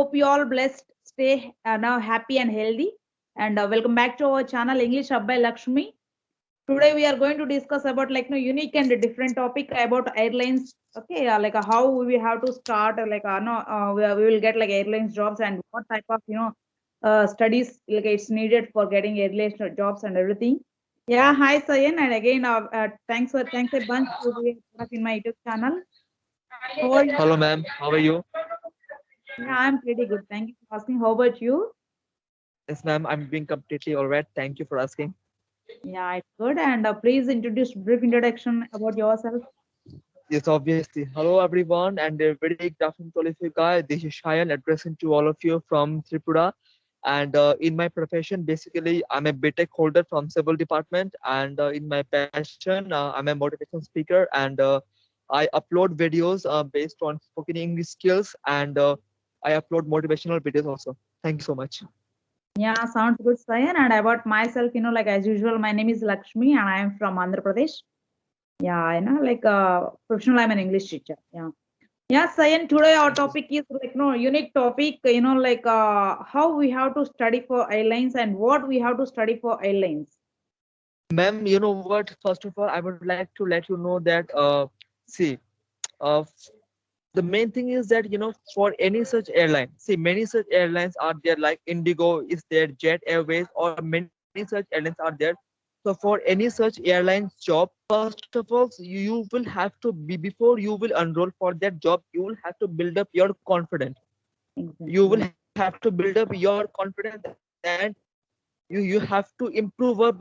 hope you all blessed, stay now happy and healthy. And welcome back to our channel English Hub by Lakshmi. Today we are going to discuss about unique and different topic about airlines. Okay, how we have to start we will get like airlines jobs and what type of studies like it's needed for getting airlines jobs and everything. Yeah, hi Sayan, and again thanks a bunch to be in my YouTube channel. How are you? Hello, ma'am. How are you? Yeah, I'm pretty good. Thank you for asking. How about you? Yes, ma'am. I'm being completely all right. Thank you for asking. Yeah, it's good. And please introduce brief introduction about yourself. Yes, obviously. Hello, everyone, and a very good afternoon to all of you guys. This is Shayan addressing to all of you from Tripura. And in my profession, basically, I'm a BTech holder from civil department. And in my passion, I'm a motivational speaker, and I upload videos based on spoken English skills, and I upload motivational videos also. Thank you so much. Yeah, sounds good, Sayan. And about myself, like as usual, my name is Lakshmi and I am from Andhra Pradesh. Yeah, professional, I'm an English teacher. Yeah. Yeah, Sayan, today our Thank you. topic is unique topic, how we have to study for airlines and what we have to study for airlines. Ma'am, you know what? First of all, I would like to let you know that see, uh, the main thing is that for any such airline, see, many such airlines are there, like Indigo is there, Jet Airways, or many such airlines are there. So for any such airline job, first of all, you will have to be, before you will enroll for that job, you will have to build up your confidence. You will Exactly. have to build up your confidence, and you have to improve up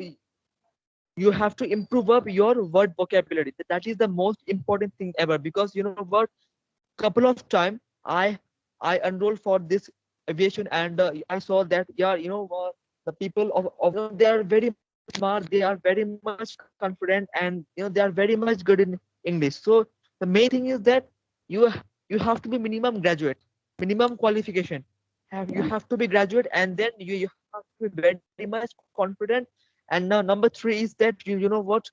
your word vocabulary. That is the most important thing ever, because you know what, couple of time I enrolled for this aviation, and I saw that, yeah, the people of they are very much smart, they are very much confident, and they are very much good in English. So the main thing is that you you have to be minimum graduate, minimum qualification, you Yeah. have to be graduate, and then you have to be very much confident. And now number three is that you know what,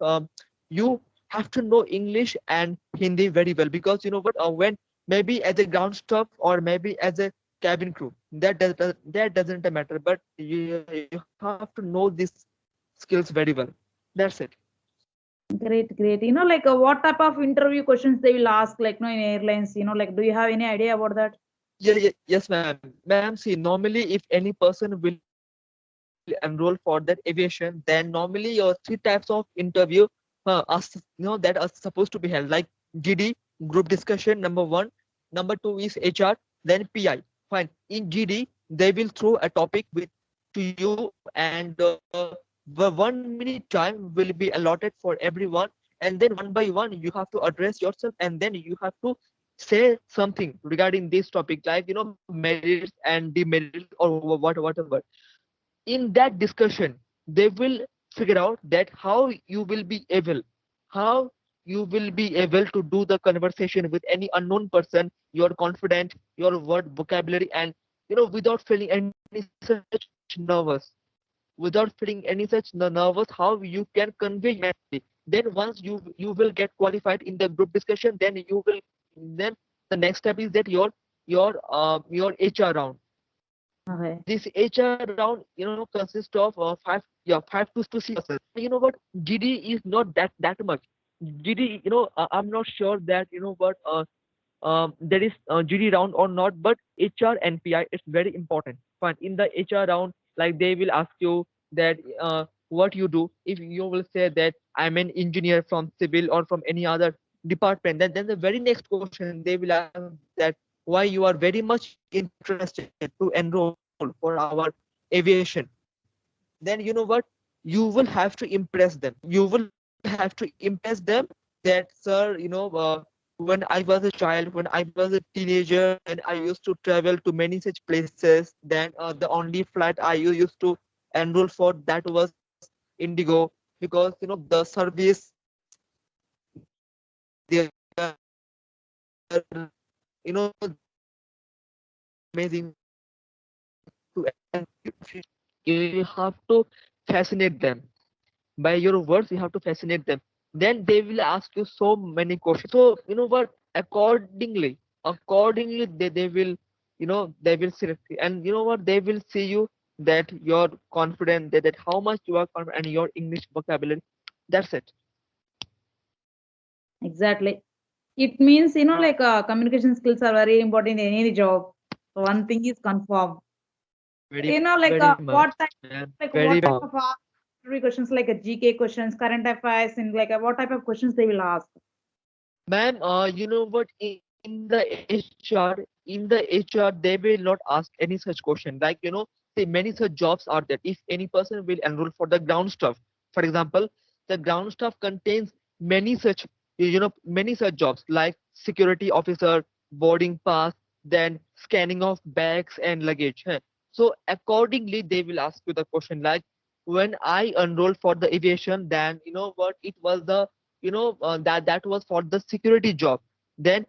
you have to know English and Hindi very well, because you know what, when maybe as a ground staff or maybe as a cabin crew, that doesn't matter, but you have to know these skills very well. That's it. Great, great. What type of interview questions they will ask, in airlines, do you have any idea about that? Yeah, yeah, yes, ma'am. See, normally if any person will enroll for that aviation, then normally your three types of interview that are supposed to be held, like GD, group discussion, number one. Number two is HR, then PI. Fine. In GD, they will throw a topic to you, and the 1 minute time will be allotted for everyone, and then one by one you have to address yourself, and then you have to say something regarding this topic, like merits and demerits or whatever. In that discussion, they will figure out that how you will be able, how you will be able to do the conversation with any unknown person, you're confident, your word vocabulary, and without feeling any such nervous, without feeling any such nervous, how you can convey your message. Then once you will get qualified in the group discussion, then you will, then the next step is that your HR round. This Okay. HR round, consists of five to 6 persons. You know what? GD is not that much. GD, I'm not sure that there is GD round or not, but HR and PI is very important. Fine. In the HR round, like they will ask you that what you do. If you will say that I'm an engineer from civil or from any other department, then the very next question they will ask that why you are very much interested to enroll for our aviation. Then you know what, you will have to impress them. You will have to impress them that, sir, when I was a child, when I was a teenager, then I used to travel to many such places. Then the only flight I used to enroll for, that was Indigo, because the service they are amazing to, and you have to fascinate them. By your words, you have to fascinate them. Then they will ask you so many questions. So you know what, accordingly they will they will select you. And you know what, they will see you that you're confident, that how much you are confident, and your English vocabulary. That's it. Exactly. It means, communication skills are very important in any job. So one thing is confirmed. Very, very much, What type, man. like Very what type much. of interview questions, like a GK questions, current affairs, and like what type of questions they will ask? Ma'am, you know what? In the HR, they will not ask any such question. Like, see, many such jobs are there. If any person will enroll for the ground staff, for example, the ground staff contains many such jobs like security officer, boarding pass, then scanning of bags and luggage. Huh. So accordingly, they will ask you the question like, when I enrolled for the aviation, then you know what? It was the that was for the security job. Then,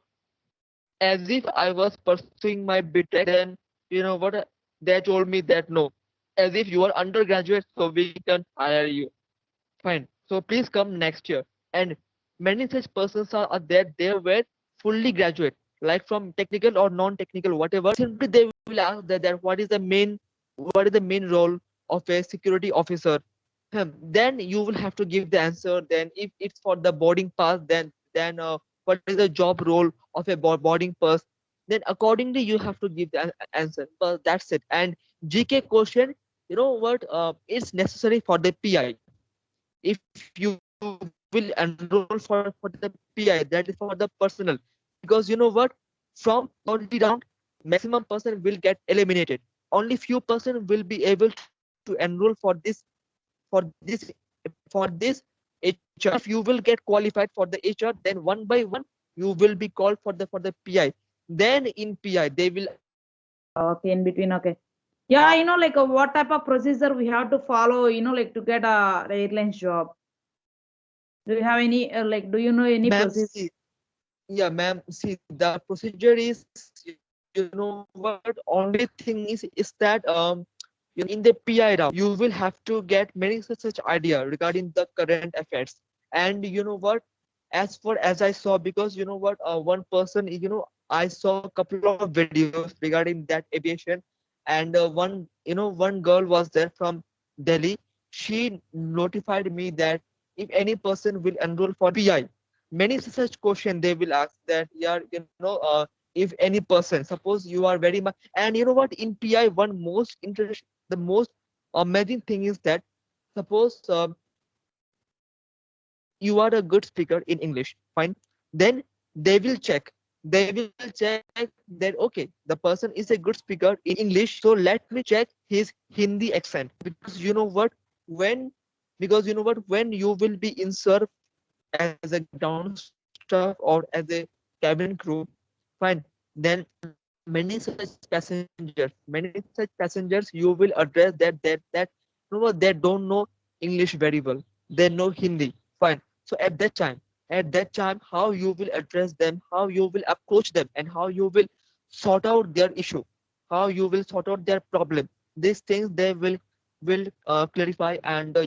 as if I was pursuing my BTech, then you know what? They told me that no, as if you are undergraduate, so we can hire you. Fine. So please come next year. And many such persons are there. They were fully graduate, like from technical or non-technical, whatever. Simply they will ask that what is the main role of a security officer. Then you will have to give the answer. Then if it's for the boarding pass, then what is the job role of a boarding pass? Then accordingly you have to give the answer. But that's it. And GK question, you know what? It's necessary for the PI. If you will enroll for the PI, that is for the personal. Because you know what, from 20 round, maximum person will get eliminated. Only few person will be able to enroll for this HR. If you will get qualified for the HR, then one by one you will be called for the PI. Then in PI they will Okay, in between. Okay. Yeah, what type of procedure we have to follow, like to get a airlines job. Do you have any, do you know any ma'am procedure? see Yeah, ma'am. See, the procedure is, you know what? Only thing is that in the PI round, you will have to get many such idea regarding the current affairs. And you know what? As I saw, because you know what, one person, I saw a couple of videos regarding that aviation, and one girl was there from Delhi. She notified me that if any person will enroll for PI, many such question they will ask that, yeah, if any person, suppose you are very much, and you know what, in PI, the most amazing thing is that, suppose you are a good speaker in English, fine. Then they will check that, okay, the person is a good speaker in English, so let me check his Hindi accent. Because you know what, when you will be in serve as a ground staff or as a cabin crew, fine, then many such passengers you will address that they don't know English very well. They know Hindi, fine. So at that time, how you will address them, how you will approach them, and how you will sort out their issue, how you will sort out their problem. These things they will clarify. And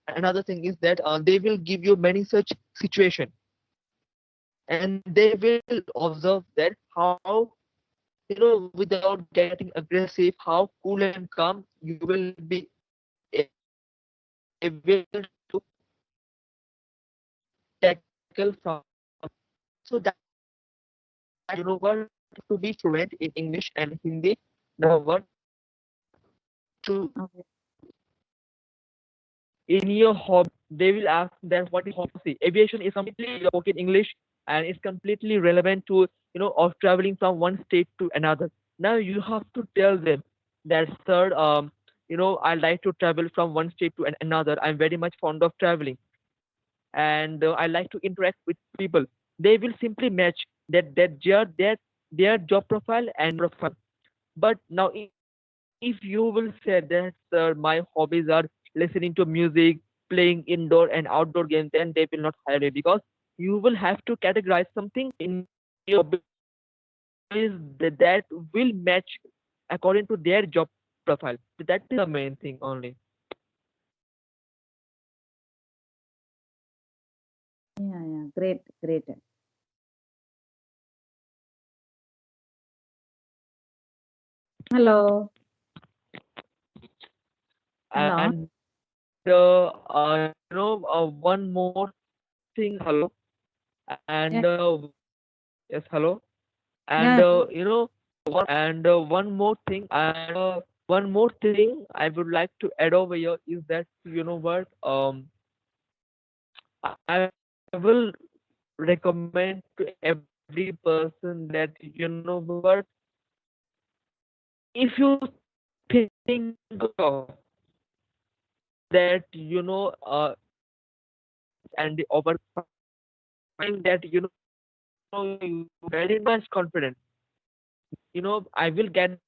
another thing is that they will give you many such situation, and they will observe that how, without getting aggressive, how cool and calm you will be able to tackle from. So that's why you have to be fluent in English and Hindi. Number one, to Okay. in your hobby, they will ask that what is hobby. See, aviation is completely spoken English, and it's completely relevant to, of traveling from one state to another. Now you have to tell them that, sir, I like to travel from one state to another. I'm very much fond of traveling, and I like to interact with people. They will simply match their job profile and profile. But now, if you will say that, sir, my hobbies are listening to music, playing indoor and outdoor games, then they will not hire you, because you will have to categorize something in your hobbies that will match according to their job profile. That is the main thing only. Yeah, yeah, great, great. Hello. Hello. And one more thing. Hello. Yeah. And yes, hello. And Yeah. one more thing. And one more thing I would like to add over here is that what I will recommend to every person that what if you think of that and the that you very much confident I will get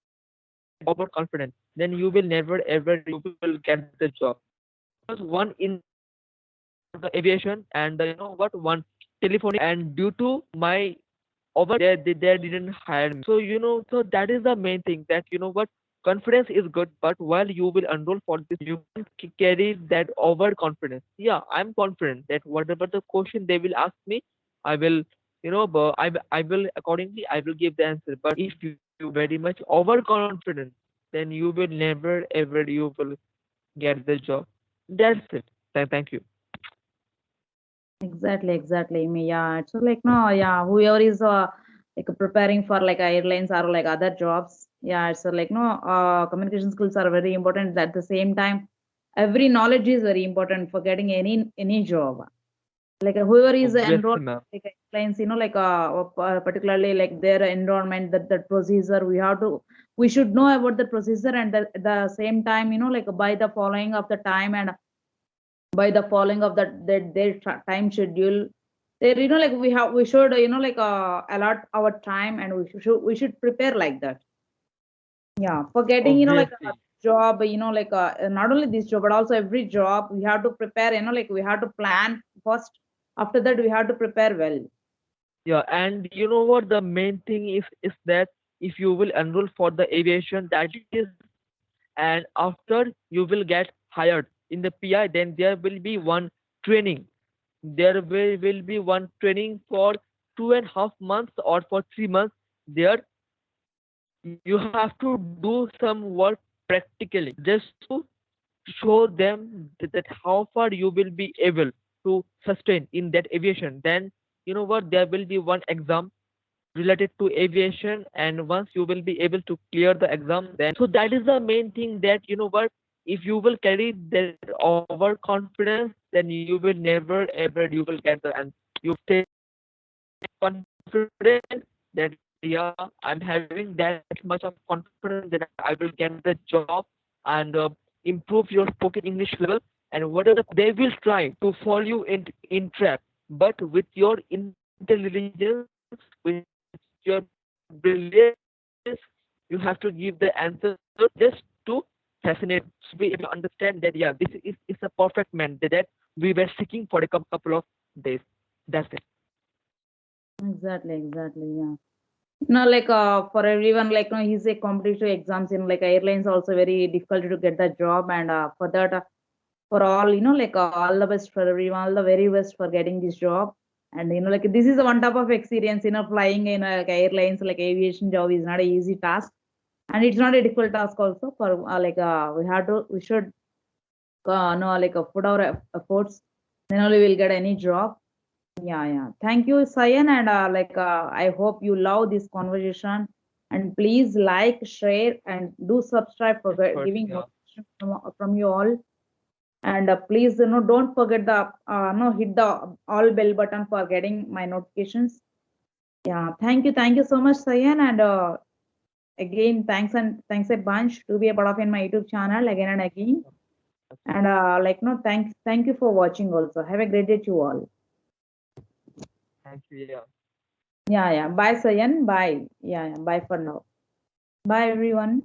overconfident, then you will never ever you will get the job. Because one in the aviation and what one telephonic, and due to my over they didn't hire me. So so that is the main thing, that what confidence is good, but while you will enroll for this you can't carry that overconfidence. Yeah, I'm confident that whatever the question they will ask me, I will but I will accordingly I will give the answer. But if you very much overconfident, then you will never ever you will get the job. That's it. Thank you. Exactly, exactly. Yeah, it's like no, yeah, whoever is like preparing for like airlines or like other jobs, yeah, it's like no, communication skills are very important. At the same time, every knowledge is very important for getting any job. Like whoever is enrolled Obviously, ma'am. like airlines, like particularly like their enrollment, that procedure, we should know about the procedure, and the same time, like by the following of the time and by the following of their time schedule, they like we should like allot our time, and we should prepare like that. Yeah, for getting like a Obviously. job, like not only this job but also every job we have to prepare, like we have to plan first. After that we have to prepare well. Yeah, and you know what the main thing is that if you will enroll for the aviation, that is, and after you will get hired in the PI, then there will be one training. There will be one training for 2.5 months or for 3 months. There you have to do some work practically, just to show them that how far you will be able to sustain in that aviation. Then what, there will be one exam related to aviation, and once you will be able to clear the exam, then so that is the main thing, that what, if you will carry that overconfidence, then you will never ever you will get the, and you stay confident that yeah, I'm having that much of confidence that I will get the job, and improve your spoken English level. And whatever they will try to fall you in trap, but with your intelligence, with your brilliance, you have to give the answer just to fascinate, to be able to understand that yeah, this is a perfect man that we were seeking for a couple of days. That's it. Exactly, exactly, yeah. Like for everyone, like he's a competitive exams in like airlines also very difficult to get the job, and for that, for all, like all the best for everyone, all the very best for getting this job. And like this is a one type of experience, flying in like airlines, like aviation job is not an easy task, and it's not a difficult task also. For like we should know like put our efforts, then only we'll get any job. Yeah, yeah. Thank you, Sayan, and like I hope you love this conversation. And please like, share, and do subscribe for Effort, giving yeah. notification from you all. And please, don't forget the hit the all bell button for getting my notifications. Yeah, thank you so much, Sayan, and again, thanks a bunch to be a part of in my YouTube channel again and again. And like no, thank you for watching. Also, have a great day to all. Thank you. Yeah. Yeah, yeah. Bye, Sayan. Bye. Yeah, yeah. Bye for now. Bye, everyone.